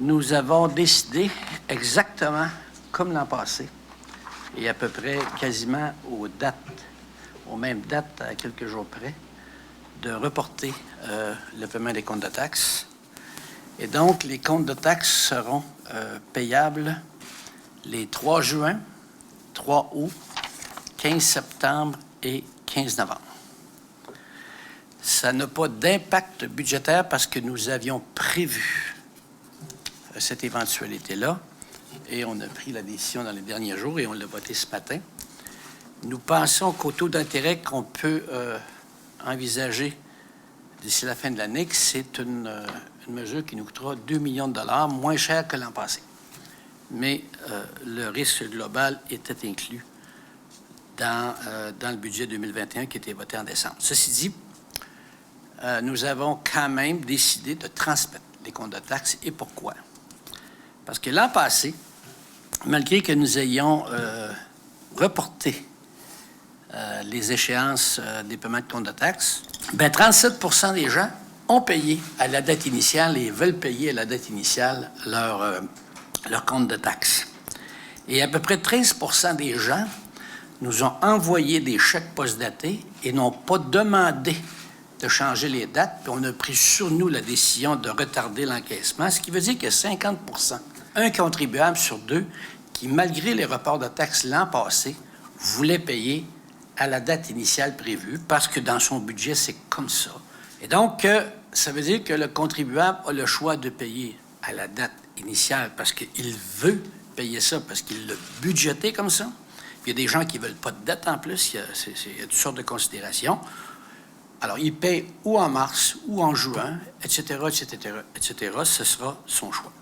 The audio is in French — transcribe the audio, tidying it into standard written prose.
Nous avons décidé, exactement comme l'an passé, et à peu près quasiment aux mêmes dates, à quelques jours près, de reporter le paiement des comptes de taxes. Et donc, les comptes de taxes seront payables les 3 juin, 3 août, 15 septembre et 15 novembre. Ça n'a pas d'impact budgétaire parce que nous avions prévu cette éventualité-là et on a pris la décision dans les derniers jours et on l'a voté ce matin. Nous pensons qu'au taux d'intérêt qu'on peut envisager d'ici la fin de l'année, que c'est une mesure qui nous coûtera 2 millions de dollars, moins cher que l'an passé. Mais le risque global était inclus dans le budget 2021 qui a été voté en décembre. Ceci dit, nous avons quand même décidé de transmettre les comptes de taxes. Et pourquoi? Parce que l'an passé, malgré que nous ayons reporté les échéances des paiements de comptes de taxes, 37% des gens ont payé à la date initiale et veulent payer à la date initiale leur compte de taxes. Et à peu près 13% des gens nous ont envoyé des chèques postdatés et n'ont pas demandé de changer les dates, puis on a pris sur nous la décision de retarder l'encaissement, ce qui veut dire qu'il y a 50%, un contribuable sur 2, qui, malgré les reports de taxes l'an passé, voulait payer à la date initiale prévue, parce que dans son budget, c'est comme ça. Et donc, ça veut dire que le contribuable a le choix de payer à la date initiale parce qu'il veut payer ça, parce qu'il l'a budgété comme ça. Puis il y a des gens qui ne veulent pas de dette en plus, il y a toutes sortes de considérations. Alors, il paye ou en mars, ou en juin, etc., etc., etc. Ce sera son choix.